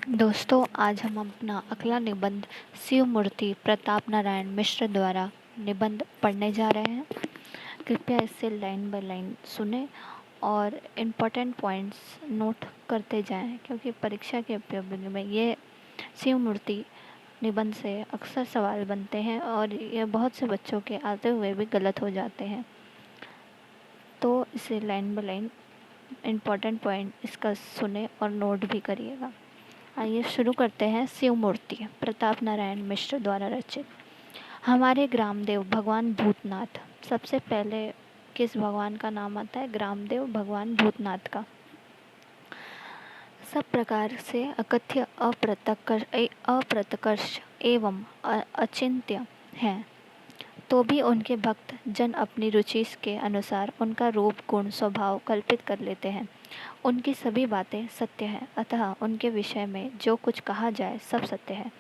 दोस्तों, आज हम अपना अगला निबंध शिव मूर्ति प्रताप नारायण मिश्र द्वारा निबंध पढ़ने जा रहे हैं। कृपया इसे लाइन बाय लाइन सुने और इम्पोर्टेंट पॉइंट्स नोट करते जाएं, क्योंकि परीक्षा के पेपर में ये शिव मूर्ति निबंध से अक्सर सवाल बनते हैं और ये बहुत से बच्चों के आते हुए भी गलत हो जाते हैं। तो इसे line by line important point इसका सुने और नोट भी करिएगा। आइए शुरू करते हैं। शिव मूर्ति प्रताप नारायण मिश्र द्वारा रचित। हमारे ग्रामदेव भगवान भूतनाथ। सबसे पहले किस भगवान का नाम आता है? ग्रामदेव भगवान भूतनाथ का। सब प्रकार से अकथ्य अप्रत्यक्ष एवं अचिंत्य हैं, तो भी उनके भक्त जन अपनी रुचि के अनुसार उनका रूप गुण स्वभाव कल्पित कर लेते हैं। उनकी सभी बातें सत्य हैं, अतः उनके विषय में जो कुछ कहा जाए सब सत्य है।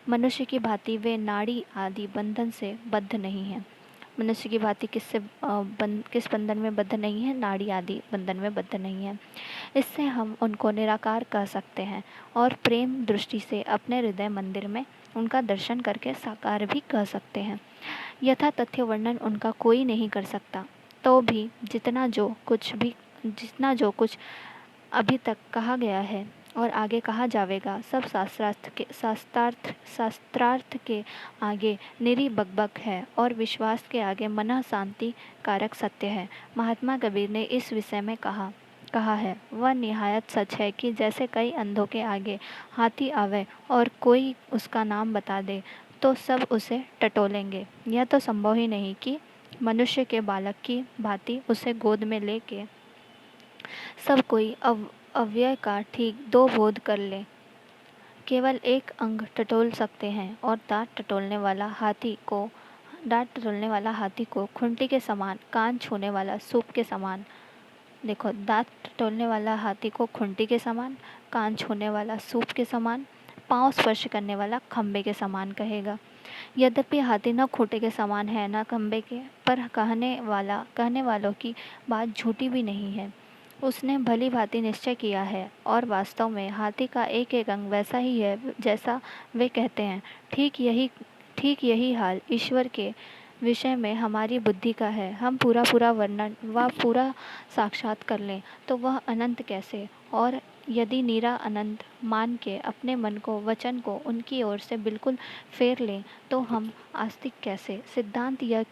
मनुष्य की भांति वे नाड़ी आदि बंधन से बद्ध नहीं हैं। मनुष्य की भांति किस बंधन में बद्ध नहीं है? नाड़ी आदि बंधन में बद्ध नहीं है। इससे हम उनको निराकार कह सकते हैं और प्रेम दृष्टि से अपने हृदय मंदिर में उनका दर्शन करके साकार भी कह सकते हैं। यथा तथ्य वर्णन उनका कोई नहीं कर सकता, तो भी जितना जो कुछ अभी तक कहा गया है और आगे कहा जाएगा सब शास्त्रार्थ के आगे निरी बकबक है और विश्वास के आगे मन शांति कारक सत्य है। महात्मा कबीर ने इस विषय में कहा है, वह निहायत सच है कि जैसे कई अंधों के आगे हाथी आवे और कोई उसका नाम बता दे तो सब उसे टटोलेंगे। यह तो संभव ही नहीं कि मनुष्य के बालक की भांति उसे गोद में लेके सब कोई अव्यय का ठीक दो बोध कर ले। केवल एक अंग टटोल सकते हैं और दांत टटोलने वाला हाथी को खुंटी के समान, कान छूने वाला सूप के समान, देखो, दांत टटोलने वाला हाथी को खुंटी के समान, कान छूने वाला सूप के समान, पांव स्पर्श करने वाला खंबे के समान कहेगा। यद्यपि हाथी न खूंटे के समान है न खंबे के, पर कहने वालों की बात झूठी भी नहीं है। उसने भली भांति निश्चय किया है और वास्तव में हाथी का एक एक अंग वैसा ही है जैसा वे कहते हैं। ठीक यही हाल ईश्वर के विषय में हमारी बुद्धि का है। हम पूरा वर्णन व पूरा साक्षात कर लें तो वह अनंत कैसे, और यदि निरा अनंत मान के अपने मन को वचन को उनकी ओर से बिल्कुल फेर लें तो हम आस्तिक कैसे। सिद्धांत यह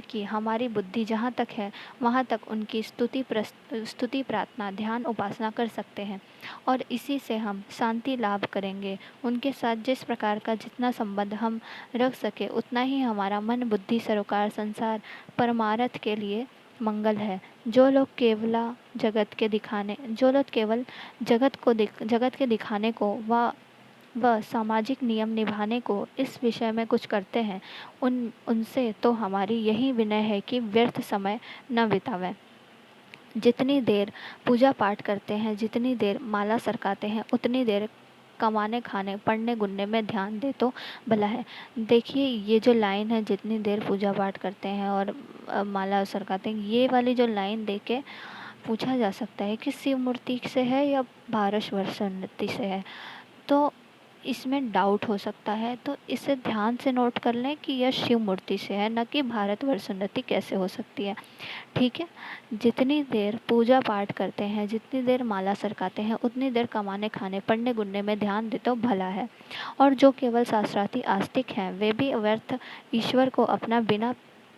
कि हमारी बुद्धि जहाँ तक है वहाँ तक उनकी स्तुति प्रार्थना ध्यान उपासना कर सकते हैं और इसी से हम शांति लाभ करेंगे। उनके साथ जिस प्रकार का जितना संबंध हम रख सके उतना ही हमारा मन बुद्धि सरोकार संसार परमार्थ के लिए मंगल है। जो लोग केवल जगत के दिखाने को व सामाजिक नियम निभाने को इस विषय में कुछ करते हैं, उनसे तो हमारी यही विनय है कि व्यर्थ समय न बितावें। जितनी देर पूजा पाठ करते हैं, जितनी देर माला सरकाते हैं, उतनी देर कमाने खाने पढ़ने गुनने में ध्यान दे तो भला है। देखिए, ये जो लाइन है, जितनी देर पूजा पाठ करते हैं और माला सरकाते हैं, ये वाली जो लाइन देख के पूछा जा सकता है कि शिव मूर्ति से है या भारतवर्ष उन्नति से है। तो इसमें डाउट हो सकता है, तो इसे ध्यान से नोट कर लें कि यह शिव मूर्ति से है, न कि भारतवर्ष उन्नति कैसे हो सकती है। ठीक है। जितनी देर पूजा पाठ करते हैं, जितनी देर माला सरकाते हैं, उतनी देर कमाने खाने पढ़ने गुनने में ध्यान दे तो भला है। और जो केवल शास्त्रार्थी आस्तिक हैं, वे भी व्यर्थ ईश्वर को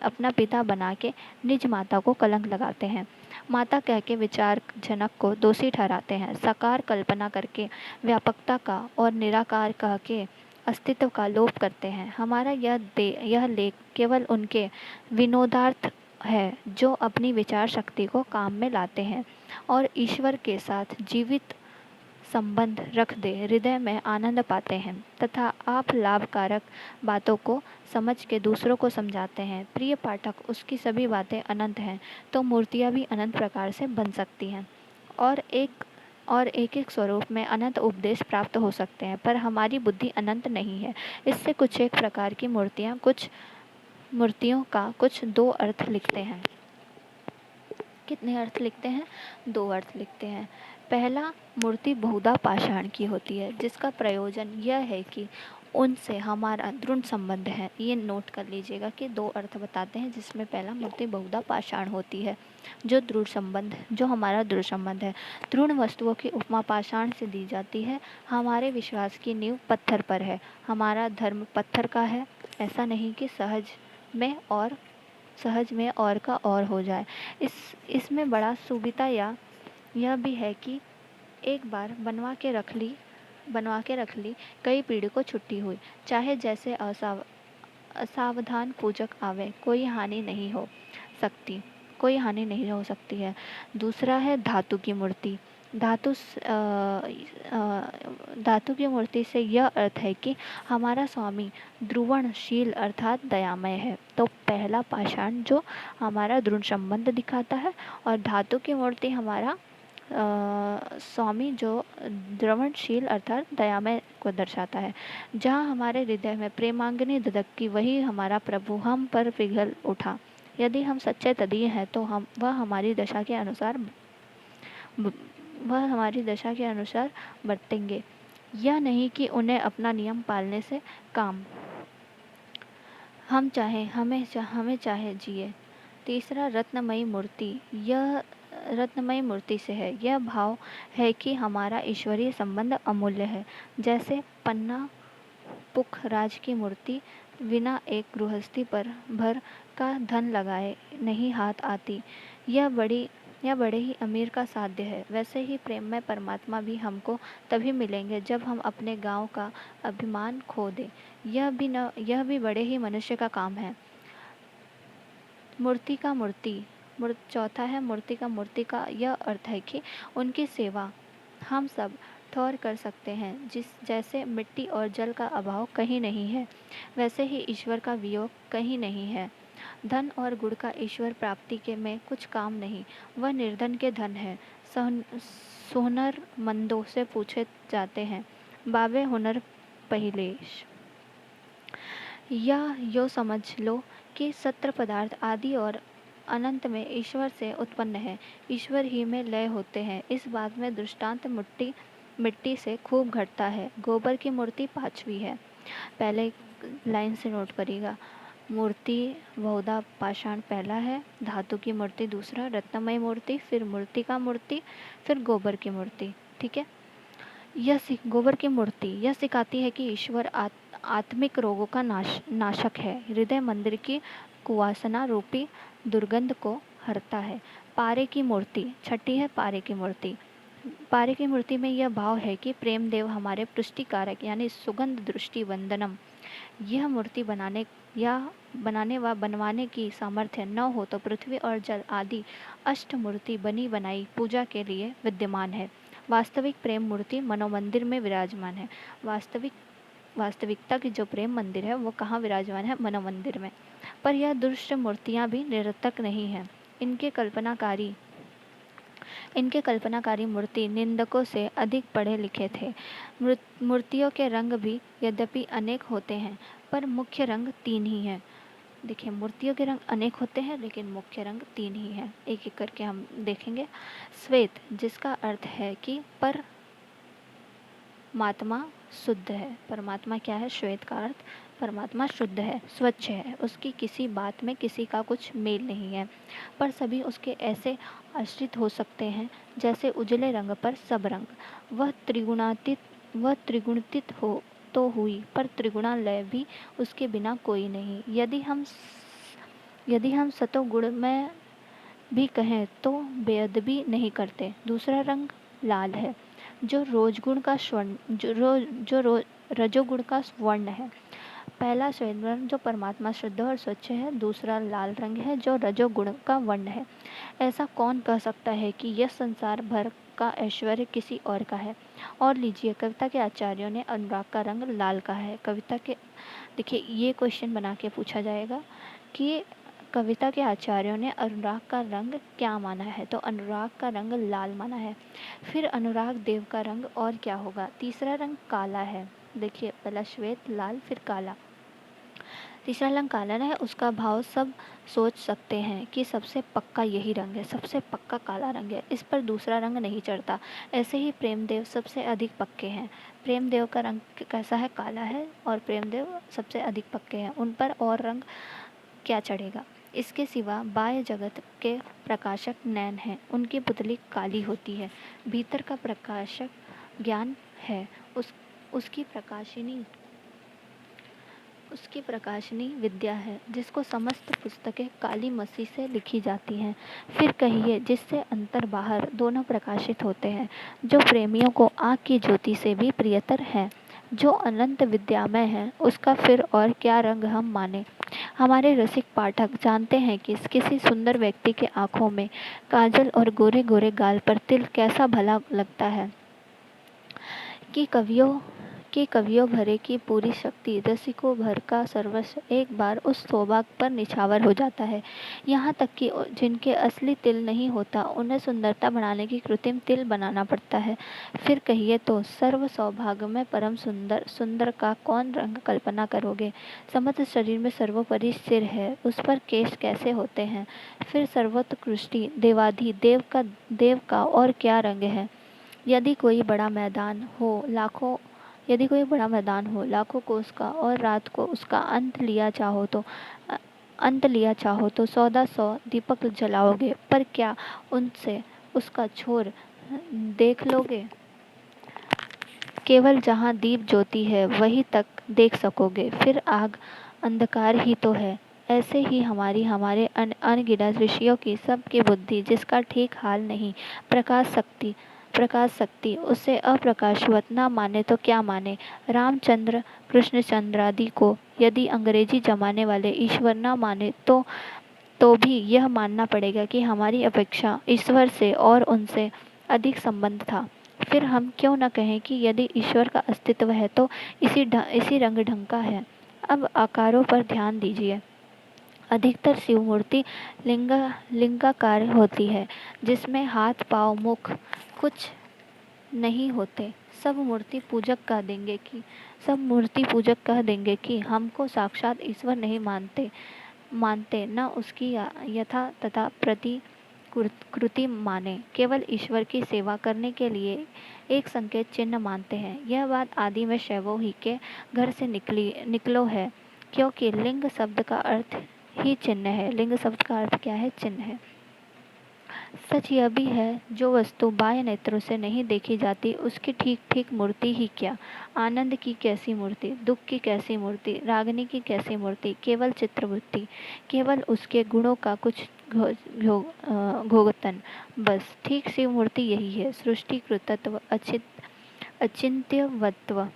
अपना पिता बना के निज माता को कलंक लगाते हैं। माता कह के विचार जनक को दोषी ठहराते हैं। साकार कल्पना करके व्यापकता का और निराकार कह के अस्तित्व का लोप करते हैं। हमारा यह लेख केवल उनके विनोदार्थ है जो अपनी विचार शक्ति को काम में लाते हैं और ईश्वर के साथ जीवित संबंध रख दे हृदय में आनंद पाते हैं तथा आप लाभकारक बातों को समझ के दूसरों को समझाते हैं। प्रिय पाठक, उसकी सभी बातें अनंत हैं तो मूर्तियाँ भी अनंत प्रकार से बन सकती हैं और एक स्वरूप में अनंत उपदेश प्राप्त हो सकते हैं, पर हमारी बुद्धि अनंत नहीं है। इससे कुछ एक प्रकार की मूर्तियों का कुछ दो अर्थ लिखते हैं कितने अर्थ लिखते हैं? 2 अर्थ लिखते हैं। पहला, मूर्ति बहुधा पाषाण की होती है, जिसका प्रयोजन यह है कि उनसे हमारा दृढ़ संबंध है। ये नोट कर लीजिएगा कि 2 अर्थ बताते हैं, जिसमें पहला मूर्ति बहुधा पाषाण होती है, जो हमारा दृढ़ संबंध है। दृढ़ वस्तुओं की उपमा पाषाण से दी जाती है। हमारे विश्वास की नींव पत्थर पर है। हमारा धर्म पत्थर का है, ऐसा नहीं कि सहज में और का और हो जाए। इसमें बड़ा सुविधा यह भी है कि एक बार बनवा के रख ली, कई पीढ़ी को छुट्टी हुई, चाहे जैसे असावधान पूजक आवे, कोई हानि नहीं हो सकती है। दूसरा है धातु की मूर्ति। धातु की मूर्ति से यह अर्थ है कि हमारा स्वामी द्रुवणशील अर्थात दयामय है। तो पहला पाषाण जो हमारा दृढ़ संबंध दिखाता है, और धातु की मूर्ति हमारा स्वामी जो द्रवणशील अर्थात दयामय को दर्शाता है। जहाँ हमारे हृदय में प्रेमांगनी धधकी, वही हमारा प्रभु हम पर पिघल उठा। यदि हम सच्चे तदीय हैं तो वह हमारी दशा के अनुसार बरतेंगे। यह नहीं कि उन्हें अपना नियम पालने से काम, हमें चाहे जिए। तीसरा, रत्नमयी मूर्ति। यह रत्नमयी मूर्ति से है। यह भाव है कि हमारा ईश्वरीय संबंध अमूल्य है। जैसे पन्ना पुखराज की मूर्ति बिना एक गृहस्थी पर भर का धन लगाए नहीं हाथ आती। यह बड़े ही अमीर का साध्य है। वैसे ही प्रेम में परमात्मा भी हमको तभी मिलेंगे जब हम अपने गांव का अभिमान खो दें। यह भी बड़े ही मनुष्य का काम है। चौथा है मूर्ति का यह अर्थ है कि उनकी सेवा हम सब ठहर कर सकते हैं। जैसे मिट्टी और जल का अभाव कहीं नहीं है, वैसे ही ईश्वर का वियोग कहीं नहीं है। धन और गुण का ईश्वर प्राप्ति के में कुछ काम नहीं, वह निर्धन के धन है। सोहनर मंदों से पूछे जाते हैं, बाबे हुनर पहिलेश। या यो समझ लो कि सत्र पदार्थ आदि और अनंत में ईश्वर से उत्पन्न है, ईश्वर ही में लय होते हैं। इस बात में दृष्टांत मिट्टी से खूब घटता है। गोबर की मूर्ति 5वीं है। पहले लाइन से नोट करिएगा। मूर्ति बहुधा पाषाण पहला है, धातु की मूर्ति दूसरा, रत्नमय मूर्ति, फिर मूर्ति का मूर्ति, फिर गोबर की मूर्ति। ठीक है। गोबर की मूर्ति यह सिखाती है कि ईश्वर आत्मिक रोगों का नाशक है। हृदय मंदिर की कुवासना रूपी दुर्गंध को हरता है। पारे की मूर्ति 6ठी है। पारे की मूर्ति में यह भाव है कि प्रेम देव हमारे पुष्टिकारक यानी सुगंध दृष्टि वंदनम। यह मूर्ति बनाने व बनवाने की सामर्थ्य न हो तो पृथ्वी और जल आदि अष्ट मूर्ति बनी बनाई पूजा के लिए विद्यमान है। वास्तविक प्रेम मूर्ति मनोमंदिर में विराजमान है। वास्तविकता की जो प्रेम मंदिर है वो कहाँ विराजमान है? मनोमंदिर में। पर यह दुष्ट मूर्तियाँ भी निरर्थक नहीं हैं। इनके कल्पनाकारी मूर्ति निंदकों से अधिक पढ़े लिखे थे। मूर्तियों के रंग भी यद्यपि अनेक होते हैं, पर मुख्य रंग 3 ही हैं। देखिए, मूर्तियों के रंग अनेक होते हैं, लेकिन मुख्य रंग 3 ही हैं। एक एक करके हम देखेंगे। श्वेत, जिसका अर्थ है कि परमात्मा शुद्ध है। परमात्मा क्या है? श्वेत का अर्थ परमात्मा शुद्ध है, स्वच्छ है, उसकी किसी बात में किसी का कुछ मेल नहीं है, पर सभी उसके ऐसे आश्रित हो सकते हैं जैसे उजले रंग पर सब रंग। वह त्रिगुणित हो तो हुई, पर त्रिगुणालय भी उसके बिना कोई नहीं। यदि हम सतोगुण में भी कहें तो बेअदबी नहीं करते। दूसरा रंग लाल है, जो रजोगुण का स्वर्ण है। पहला श्वेत रंग जो परमात्मा शुद्ध और स्वच्छ है, दूसरा लाल रंग है जो रजोगुण का वर्ण है। ऐसा कौन कह सकता है कि यह संसार भर का ऐश्वर्य किसी और का है? और लीजिए, कविता के आचार्यों ने अनुराग का रंग लाल कहा है। देखिए, ये क्वेश्चन बना के पूछा जाएगा कि कविता के आचार्यों ने अनुराग का रंग क्या माना है? तो अनुराग का रंग लाल माना है। फिर अनुराग देव का रंग और क्या होगा? तीसरा रंग काला है। देखिए, पहला श्वेत, लाल, फिर काला। तीसरा रंग काला है, उसका भाव सब सोच सकते हैं कि सबसे पक्का यही रंग है, सबसे पक्का काला रंग है, इस पर दूसरा रंग नहीं चढ़ता। ऐसे ही प्रेमदेव सबसे अधिक पक्के हैं। प्रेमदेव का रंग कैसा है? काला है, और प्रेमदेव सबसे अधिक पक्के हैं, उन पर और रंग क्या चढ़ेगा। इसके सिवा बाह्य जगत के प्रकाशक नैन हैं, उनकी पुतली काली होती है। भीतर का प्रकाशक ज्ञान है, उस उसकी प्रकाशिनी उसकी प्रकाशनी विद्या है, जिसको समस्त पुस्तकें काली मसी से लिखी जाती हैं। फिर कहिए, जिससे अंतर बाहर दोनों प्रकाशित होते हैं, जो प्रेमियों को आँख की ज्योति से भी प्रियतर है, जो अनंत विद्यामय है, उसका फिर और क्या रंग हम माने। हमारे रसिक पाठक जानते हैं कि किसी सुंदर व्यक्ति के आँखों में काजल और गोरे गोरे गाल पर तिल कैसा भला लगता है, कि कवियों भरे की पूरी शक्ति, रसिकों भर का सर्वस्व एक बार उस सौभाग्य पर निछावर हो जाता है। यहाँ तक कि जिनके असली तिल नहीं होता, उन्हें सुंदरता बढ़ाने की कृत्रिम तिल बनाना पड़ता है। फिर कहिए तो सर्व सौभाग्य में परम सुंदर सुंदर का कौन रंग कल्पना करोगे। समस्त शरीर में सर्वोपरि सिर है, उस पर केश कैसे होते हैं। फिर सर्वोत्कृष्टि देव का और क्या रंग है। यदि कोई बड़ा मैदान हो लाखों कोस का, और रात को उसका अंत लिया चाहो तो 100 दीपक जलाओगे, पर क्या उनसे उसका छोर देख लोगे। केवल जहाँ दीप ज्योति है वहीं तक देख सकोगे, फिर आग अंधकार ही तो है। ऐसे ही हमारे अनगिनत ऋषियों की सबकी बुद्धि, जिसका ठीक हाल नहीं, प्रकाश शक्ति उसे अप्रकाशवत न माने तो क्या माने। रामचंद्र कृष्णचंद्र आदि को यदि अंग्रेजी जमाने वाले ईश्वर न माने तो भी यह मानना पड़ेगा कि हमारी अपेक्षा ईश्वर से और उनसे अधिक संबंध था। फिर हम क्यों न कहें कि यदि ईश्वर का अस्तित्व है तो इसी रंग ढंग का है। अब आकारों पर ध्यान दीजिए। अधिकतर शिव मूर्ति लिंगाकार होती है, जिसमें हाथ पाँव मुख कुछ नहीं होते। सब मूर्ति पूजक कह देंगे कि हमको साक्षात ईश्वर नहीं मानते न उसकी यथा तथा कृति माने, केवल ईश्वर की सेवा करने के लिए एक संकेत चिन्ह मानते हैं। यह बात आदि में शैवों ही के घर से निकलो है, क्योंकि लिंग शब्द का अर्थ ही चिन्ह है। लिंग शब्द का अर्थ क्या है? चिन्ह है। सच यह भी है, जो वस्तु बाह्य नेत्रों से नहीं देखी जाती, उसकी ठीक ठीक मूर्ति ही क्या। आनंद की कैसी मूर्ति, दुख की कैसी मूर्ति, रागिनी की कैसी मूर्ति, केवल चित्रवृत्ति, केवल उसके गुणों का कुछ घोगतन, बस। ठीक शिव मूर्ति यही है। सृष्टि कृतत्व, अचिंत्यवत्व,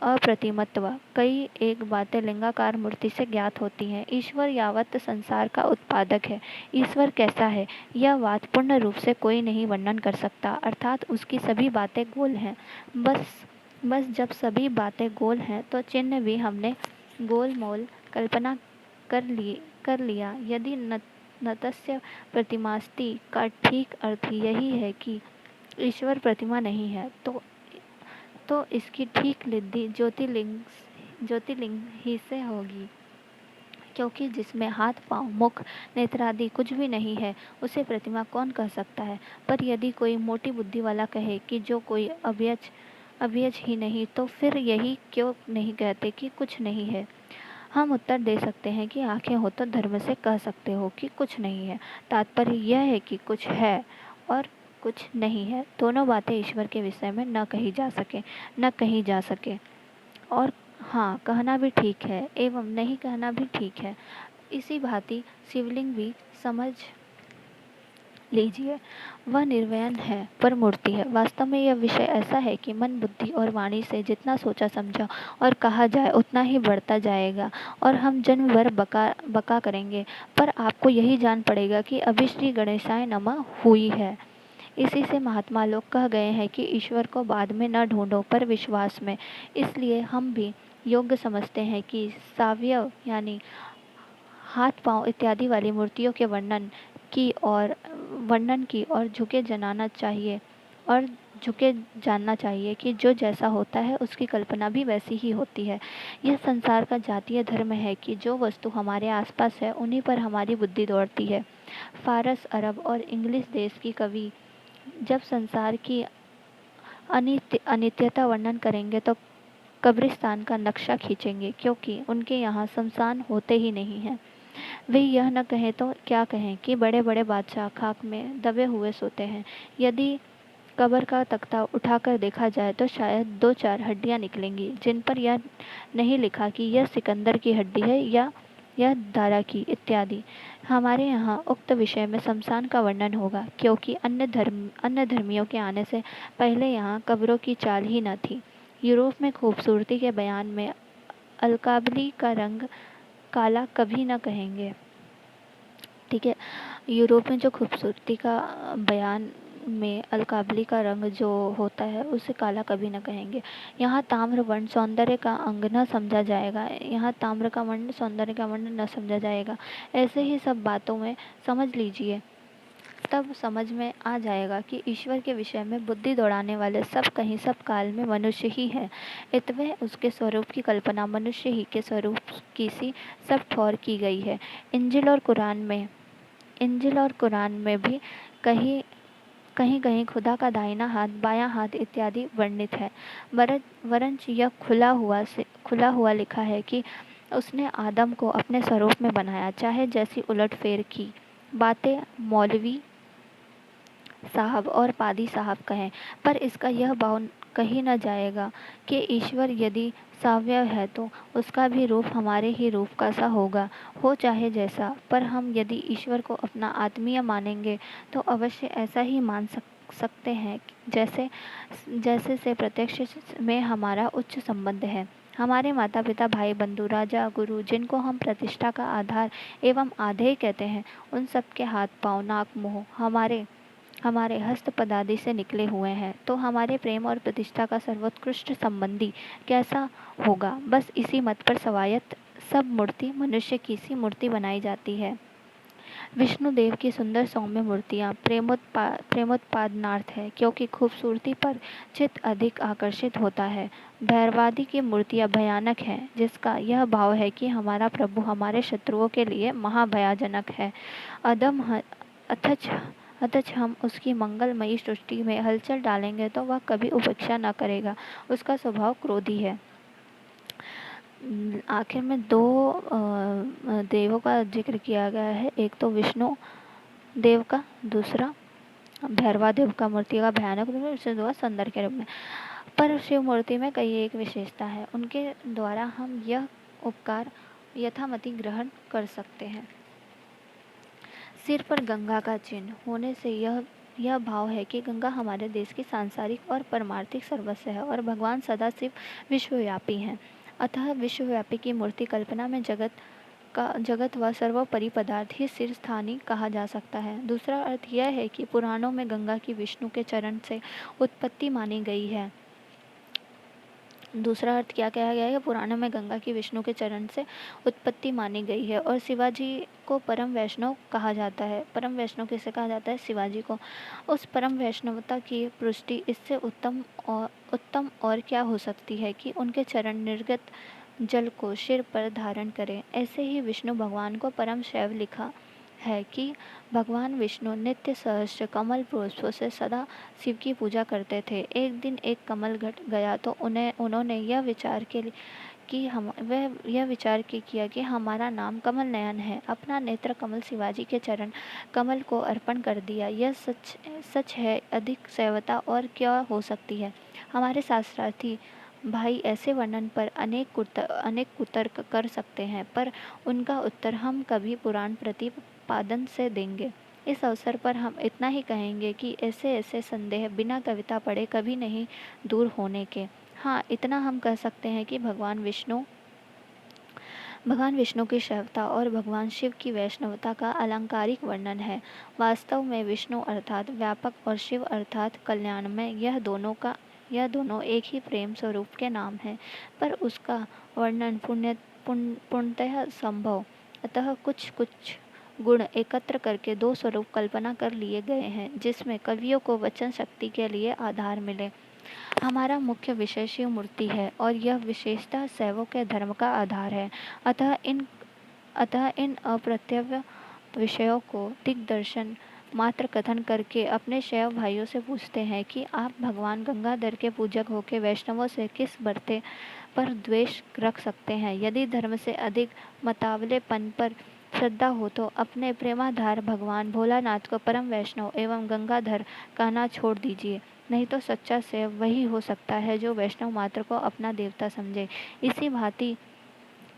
अप्रतिमत्व, कई एक बातें लिंगाकार मूर्ति से ज्ञात होती हैं। ईश्वर यावत संसार का उत्पादक है। ईश्वर कैसा है, यह बात पूर्ण रूप से कोई नहीं वर्णन कर सकता, अर्थात उसकी सभी बातें गोल हैं। बस जब सभी बातें गोल हैं तो चिन्ह भी हमने गोल मोल कल्पना कर लिया। यदि नतस्य प्रतिमास्ति का ठीक अर्थ यही है कि ईश्वर प्रतिमा नहीं है, तो इसकी ठीक लिद्धि ज्योतिर्लिंग ही से होगी, क्योंकि जिसमें हाथ पाँव मुख नेत्रादि कुछ भी नहीं है, उसे प्रतिमा कौन कह सकता है। पर यदि कोई मोटी बुद्धि वाला कहे कि जो कोई अव्यज ही नहीं, तो फिर यही क्यों नहीं कहते कि कुछ नहीं है। हम उत्तर दे सकते हैं कि आंखें हो तो धर्म से कह सकते हो कि कुछ नहीं है। तात्पर्य यह है कि कुछ है और कुछ नहीं है, दोनों बातें ईश्वर के विषय में न कही जा सके। और हाँ, कहना भी ठीक है एवं नहीं कहना भी ठीक है। इसी भांति शिवलिंग भी समझ लीजिए, वह निर्वयन है पर मूर्ति है। वास्तव में यह विषय ऐसा है कि मन बुद्धि और वाणी से जितना सोचा समझा और कहा जाए उतना ही बढ़ता जाएगा, और हम जन्म भर बका करेंगे। पर आपको यही जान पड़ेगा कि अभी श्री गणेशाय नमः हुई है। इसी से महात्मा लोग कह गए हैं कि ईश्वर को बाद में न ढूंढो पर विश्वास में। इसलिए हम भी योग्य समझते हैं कि सावयव यानी हाथ पांव इत्यादि वाली मूर्तियों के वर्णन की और झुके जनाना चाहिए, और झुके जानना चाहिए कि जो जैसा होता है उसकी कल्पना भी वैसी ही होती है। यह संसार का जातीय धर्म है कि जो वस्तु हमारे आसपास है उन्हीं पर हमारी बुद्धि दौड़ती है। फारस, अरब और इंग्लिश देश की कवि जब संसार की अनित्यता वर्णन करेंगे तो कब्रिस्तान का नक्शा खींचेंगे, क्योंकि उनके यहाँ शमशान होते ही नहीं हैं। वे यह न कहें तो क्या कहें कि बड़े बड़े बादशाह खाक में दबे हुए सोते हैं। यदि कब्र का तख्ता उठाकर देखा जाए तो शायद 2-4 हड्डियां निकलेंगी, जिन पर यह नहीं लिखा कि यह सिकंदर की हड्डी है या यह दारा की, इत्यादि। हमारे यहाँ उक्त विषय में शमशान का वर्णन होगा, क्योंकि अन्य धर्मियों के आने से पहले यहाँ कब्रों की चाल ही न थी। यूरोप में खूबसूरती के बयान में अलकाबली का रंग काला कभी न कहेंगे। ठीक है, यूरोप में जो खूबसूरती का बयान में अलकाबली का रंग जो होता है उसे काला कभी न कहेंगे। यहाँ ताम्र वर्ण सौंदर्य का अंग न समझा जाएगा, यहाँ ताम्र का वर्ण सौंदर्य का वर्ण न समझा जाएगा। ऐसे ही सब बातों में समझ लीजिए, तब समझ में आ जाएगा कि ईश्वर के विषय में बुद्धि दौड़ाने वाले सब कहीं सब काल में मनुष्य ही हैं। इतवे उसके स्वरूप की कल्पना मनुष्य ही के स्वरूप की सी सब ठौर की गई है। इंजिल और कुरान में भी कहीं कहीं कहीं खुदा का दाहिना हाथ, बायां हाथ इत्यादि वर्णित है। वरंच यह खुला हुआ लिखा है कि उसने आदम को अपने स्वरूप में बनाया। चाहे जैसी उलटफेर की बातें मौलवी साहब और पादी साहब कहें, पर इसका यह भाव कही न जाएगा कि ईश्वर यदि सावयव है तो उसका भी रूप हमारे ही रूप का सा होगा, हो चाहे जैसा। पर हम यदि ईश्वर को अपना आत्मीय मानेंगे तो अवश्य ऐसा ही मान सकते हैं जैसे जैसे से प्रत्यक्ष में हमारा उच्च संबंध है। हमारे माता पिता, भाई बंधु, राजा, गुरु, जिनको हम प्रतिष्ठा का आधार एवं आधेय कहते हैं, उन सब के हाथ पाँव, नाक, मुँह हमारे हस्त पदादि से निकले हुए हैं, तो हमारे प्रेम और प्रतिष्ठा का सर्वोत्कृष्ट संबंधी कैसा होगा। बस इसी मत पर सवायत सब मूर्ति मनुष्य की सी मूर्ति बनाई जाती है। विष्णुदेव की सुंदर सौम्य मूर्तियाँ प्रेमोत्पादनार्थ है, क्योंकि खूबसूरती पर चित्त अधिक आकर्षित होता है। भैरवादि की मूर्तियाँ भयानक हैं, जिसका यह भाव है कि हमारा प्रभु हमारे शत्रुओं के लिए महाभयाजनक है। अदम अथच अथच हम उसकी मंगलमयी सृष्टि में हलचल डालेंगे तो वह कभी उपेक्षा न करेगा। उसका स्वभाव क्रोधी है। आखिर में दो देवों का जिक्र किया गया है, एक तो विष्णु देव का, दूसरा भैरवा देव का मूर्ति का भयानक रूप, सुंदर के रूप में। पर शिव मूर्ति में कई एक विशेषता है, उनके द्वारा हम यह उपकार यथामति ग्रहण कर सकते हैं। सिर पर गंगा का चिन्ह होने से यह भाव है कि गंगा हमारे देश की सांसारिक और परमार्थिक सर्वस्व है और भगवान सदाशिव विश्वव्यापी हैं। अतः विश्वव्यापी की मूर्ति कल्पना में जगत व सर्वोपरि पदार्थ ही सिर स्थानी कहा जा सकता है। दूसरा अर्थ यह है कि पुराणों में गंगा की विष्णु के चरण से उत्पत्ति मानी गई है। दूसरा अर्थ क्या कहा गया है? पुराणों में गंगा की विष्णु के चरण से उत्पत्ति मानी गई है और शिवाजी को परम वैष्णव कहा जाता है। परम वैष्णव किसे कहा जाता है? शिवाजी को। उस परम वैष्णवता की पुष्टि इससे उत्तम और क्या हो सकती है कि उनके चरण निर्गत जल को सिर पर धारण करें। ऐसे ही विष्णु भगवान को परम शैव लिखा है कि भगवान विष्णु नित्य सहस्त्र कमल पुष्पों से सदा शिव की पूजा करते थे। एक दिन एक कमल घट गया तो उन्होंने यह विचार किया कि हमारा नाम कमल नयन है। अपना नेत्र कमल शिवाजी के चरण कमल को अर्पण कर दिया। यह सच है, अधिक शैवता और क्या हो सकती है। हमारे शास्त्रार्थी भाई ऐसे वर्णन पर अनेक कुतर्क कर सकते हैं, पर उनका उत्तर हम कभी पुराण प्रतिपादन से देंगे। इस अवसर पर हम इतना ही कहेंगे कि ऐसे संदेह बिना कविता पढ़े कभी नहीं दूर होने के। हाँ, इतना हम कह सकते हैं कि भगवान विष्णु की शैवता और भगवान शिव की वैष्णवता का अलंकारिक वर्णन है। वास्तव में विष्णु अर्थात व्यापक और शिव अर्थात कल्याण में यह दोनों एक ही प्रेम स्वरूप के नाम हैं, पर उसका वर्णन पूर्णतः संभव। अतः कुछ गुण एकत्र करके 2 स्वरूप कल्पना कर लिए गए हैं, जिसमें कवियों को वचन शक्ति के लिए आधार मिले। हमारा मुख्य विषय शिव मूर्ति है और यह विशेषतः शैवों के धर्म का आधार है। अतः इन अप्रत्यव्य विषयों को दिग्दर्शन मात्र कथन करके अपने शैव भाइयों से पूछते हैं कि आप भगवान गंगाधर के पूजक होकर वैष्णवों से किस बर्ते पर द्वेष रख सकते हैं। यदि धर्म से अधिक मतावलेपन पर श्रद्धा हो तो अपने प्रेमाधार भगवान भोलानाथ को परम वैष्णव एवं गंगाधर कहना छोड़ दीजिए। नहीं तो सच्चा शैव वही हो सकता है जो वैष्णव मात्र को अपना देवता समझे। इसी भांति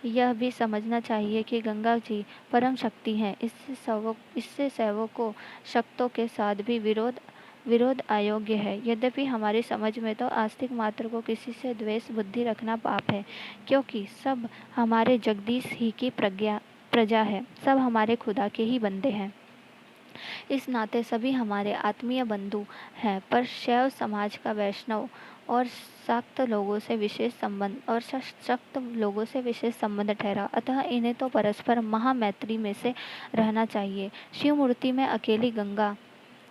यह भी समझना चाहिए कि गंगा जी परम शक्ति हैं। इससे शैवों को शक्तों के साथ भी विरोध अयोग्य है। यद्यपि हमारी समझ में तो आस्तिक मात्र को किसी से द्वेष बुद्धि रखना पाप है, क्योंकि सब हमारे जगदीश ही की प्रजा है, सब हमारे खुदा के ही बंदे हैं। इस नाते सभी हमारे आत्मीय बंधु हैं, पर शैव समाज का वैष्णव और शाक्त लोगों से विशेष संबंध ठहरा। अतः इन्हें तो परस्पर महामैत्री में से रहना चाहिए। शिव मूर्ति में अकेली गंगा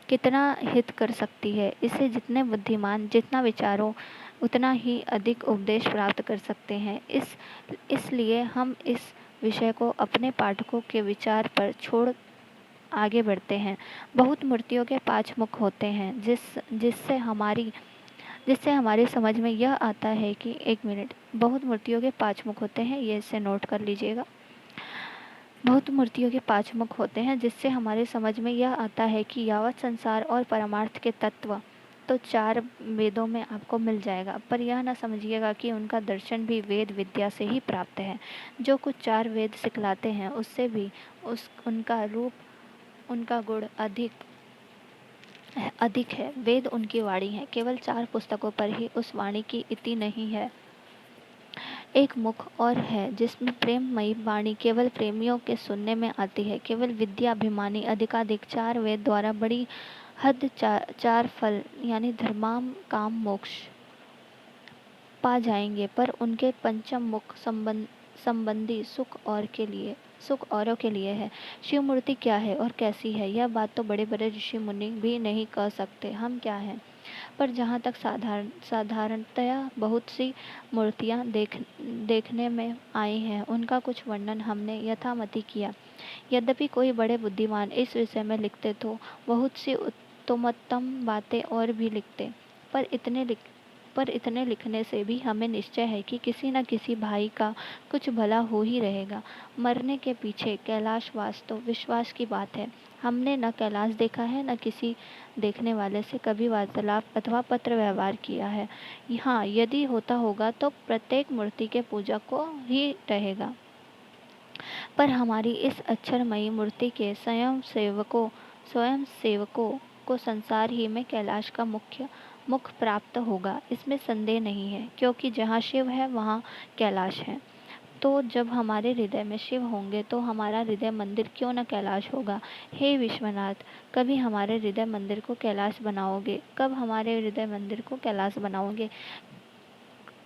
कितना हित कर सकती है। इसे जितने बुद्धिमान जितना विचारो उतना ही अधिक उपदेश प्राप्त कर सकते हैं। इसलिए हम इस विषय को अपने पाठकों के विचार पर छोड़ आगे बढ़ते हैं। बहुत मूर्तियों के 5 मुख होते हैं, जिससे हमारी समझ में यह आता है कि बहुत मूर्तियों के 5 मुख होते हैं, ये इसे नोट कर लीजिएगा। बहुत मूर्तियों के 5 मुख होते हैं, जिससे हमारे समझ में यह आता है कि यावत संसार और परमार्थ के तत्व तो 4 वेदों में आपको मिल जाएगा, पर यह न समझिएगा कि उनका दर्शन भी वेद विद्या से ही प्राप्त है। जो कुछ 4 वेद सिखलाते हैं, उससे भी उनका रूप, उनका गुण अधिक है। वेद उनकी वाणी है, केवल 4 पुस्तकों पर ही उस वाणी की इति नहीं है। एक मुख और है जिसमें प्रेममयी वाणी केवल प्रेमियों के सुनने में आती है। केवल विद्याभिमानी अधिकाधिक 4 वेद द्वारा बड़ी हद 4 फल यानी धर्माम काम मोक्ष पा जाएंगे, पर उनके पंचम मुख संबंधी सुख औरों के लिए है। शिव मूर्ति क्या है और कैसी है, यह बात तो बड़े बड़े ऋषि मुनि भी नहीं कह सकते। हम क्या हैं? पर जहाँ तक साधारणतया बहुत सी मूर्तियाँ देखने में आई हैं, उनका कुछ वर्णन हमने यथामति किया। यद्यपि कोई बड़े बुद्धिमान इस विषय में लिखते तो बहुत सी उत्तमोत्तम बातें और भी लिखते, पर इतने लिखने से भी हमें निश्चय है कि किसी न किसी भाई का कुछ भला हो ही रहेगा। मरने के पीछे कैलाशवास तो विश्वास की बात है। हमने न कैलाश देखा है, न किसी देखने वाले से कभी वार्तालाप अथवा पत्र व्यवहार किया है। हाँ, यदि होता होगा तो प्रत्येक मूर्ति के पूजक को ही रहेगा। पर हमारी इस अक्षरमयी मूर्ति के स्वयं सेवकों को संसार ही में कैलाश का मुख प्राप्त होगा, इसमें संदेह नहीं है, क्योंकि जहाँ शिव है वहाँ कैलाश है। तो जब हमारे हृदय में शिव होंगे तो हमारा हृदय मंदिर क्यों न कैलाश होगा। हे विश्वनाथ, कभी हमारे हृदय मंदिर को कैलाश बनाओगे? कब हमारे हृदय मंदिर को कैलाश बनाओगे?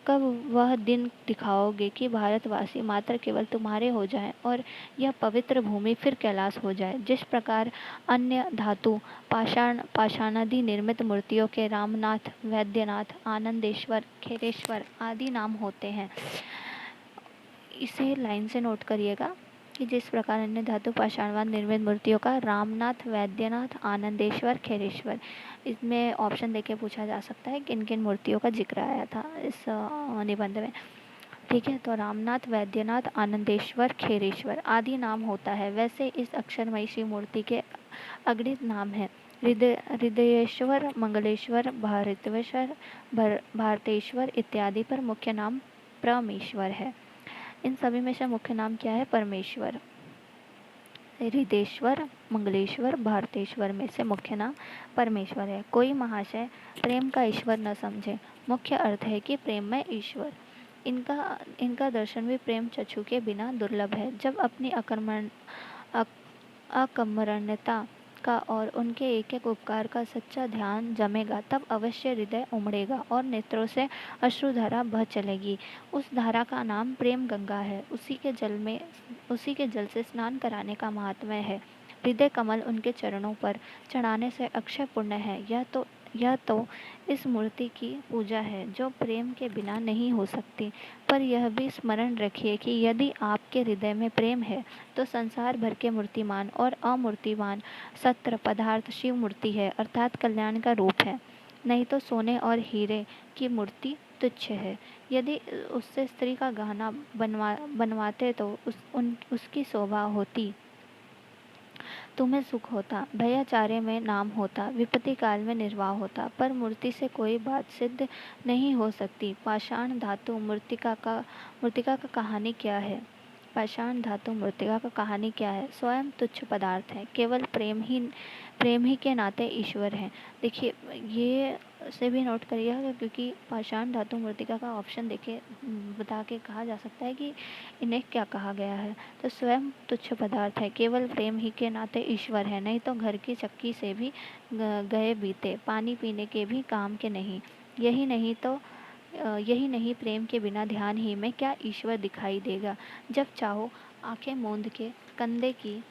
कब वह दिन दिखाओगे कि भारतवासी मात्र केवल तुम्हारे हो जाएं और यह पवित्र भूमि फिर कैलाश हो जाए। जिस प्रकार अन्य धातु पाषाणादि निर्मित मूर्तियों के रामनाथ, वैद्यनाथ, आनंदेश्वर, खेरेश्वर आदि नाम होते हैं, इसे लाइन से नोट करिएगा कि जिस प्रकार अन्य धातु पाषाणवाद निर्मित मूर्तियों का रामनाथ, वैद्यनाथ, आनंदेश्वर, खेरेश्वर, इसमें ऑप्शन देके पूछा जा सकता है किन किन मूर्तियों का जिक्र आया था इस निबंध में। ठीक है, तो रामनाथ, वैद्यनाथ, आनंदेश्वर, खेरेश्वर आदि नाम होता है। वैसे इस अक्षरमयी शिव मूर्ति के अगणित नाम हैं। हृदयेश्वर, मंगलेश्वर, भारतेश्वर इत्यादि, पर मुख्य नाम परमेश्वर है। इन सभी में से मुख्य नाम क्या है? परमेश्वर। हृदयेश्वर, मंगलेश्वर, भारतेश्वर में से मुख्य नाम परमेश्वर है। कोई महाशय प्रेम का ईश्वर न समझे। मुख्य अर्थ है कि प्रेम में ईश्वर। इनका दर्शन भी प्रेम चक्षु के बिना दुर्लभ है। जब अपनी अकर्मण्यता का और उनके एक एक उपकार का सच्चा ध्यान जमेगा, तब अवश्य हृदय उमड़ेगा और नेत्रों से अश्रुधारा बह चलेगी। उस धारा का नाम प्रेम गंगा है। उसी के जल में उसी के जल से स्नान कराने का महात्म्य है। हृदय कमल उनके चरणों पर चढ़ाने से अक्षय पुण्य है। यह तो इस मूर्ति की पूजा है जो प्रेम के बिना नहीं हो सकती। पर यह भी स्मरण रखिए कि यदि आपके हृदय में प्रेम है तो संसार भर के मूर्तिमान और अमूर्तिमान सत्र पदार्थ शिव मूर्ति है, अर्थात कल्याण का रूप है। नहीं तो सोने और हीरे की मूर्ति तुच्छ है। यदि उससे स्त्री का गहना बनवाते तो उसकी शोभा होती, तुम्हें सुख होता, भैयाचार्य में नाम होता, विपत्ति काल में निर्वाह होता। पर मूर्ति से कोई बात सिद्ध नहीं हो सकती। पाषाण धातु मूर्तिका का कहानी क्या है? पाषाण धातु मूर्तिका का कहानी क्या है? स्वयं तुच्छ पदार्थ है, केवल प्रेम ही के नाते ईश्वर है। देखिए, ये से भी नोट करिएगा, क्योंकि पाषाण धातु मूर्तिका का ऑप्शन देखिए बता के कहा जा सकता है कि इन्हें क्या कहा गया है। तो स्वयं तुच्छ पदार्थ है, केवल प्रेम ही के नाते ईश्वर है। नहीं तो घर की चक्की से भी गए बीते, पानी पीने के भी काम के नहीं। यही नहीं, प्रेम के बिना ध्यान ही में क्या ईश्वर दिखाई देगा। जब चाहो आंखें मूंद के कंधे की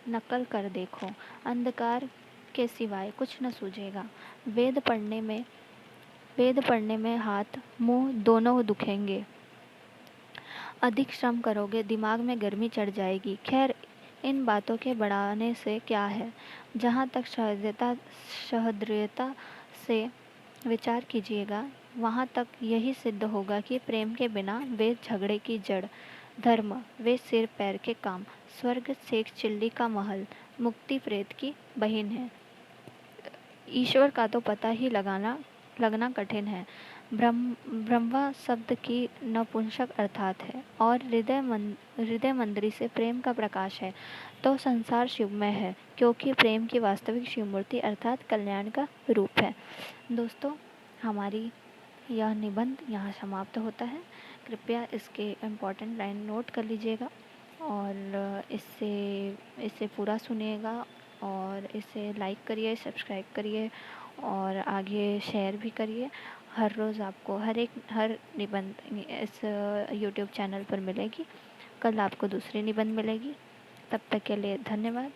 नकल कर देखो, अंधकार के सिवाय कुछ न सूझेगा। वेद पढ़ने में हाथ मुंह दोनों दुखेंगे। अधिक श्रम करोगे, दिमाग में गर्मी चढ़ जाएगी। खैर, इन बातों के बढ़ाने से क्या है। जहाँ तक सहृदयता से विचार कीजिएगा, वहाँ तक यही सिद्ध होगा कि प्रेम के बिना वे झगड़े की जड़, धर्म वे सिर पैर के काम, स्वर्ग शेख चिल्ली का महल, मुक्ति प्रेत की बहिन है। ईश्वर का तो पता ही लगना कठिन है। ब्रह्मा शब्द की नपुंसक अर्थात है और हृदय मंदिरी से प्रेम का प्रकाश है। तो संसार शिवमय है, क्योंकि प्रेम की वास्तविक शिव मूर्ति अर्थात कल्याण का रूप है। दोस्तों, हमारी यह निबंध यहाँ समाप्त होता है। कृपया इसके इम्पोर्टेंट लाइन नोट कर लीजिएगा और इसे पूरा सुनिएगा और इसे लाइक करिए, सब्सक्राइब करिए और आगे शेयर भी करिए। हर रोज़ आपको हर निबंध इस यूट्यूब चैनल पर मिलेगी। कल आपको दूसरी निबंध मिलेगी। तब तक के लिए धन्यवाद।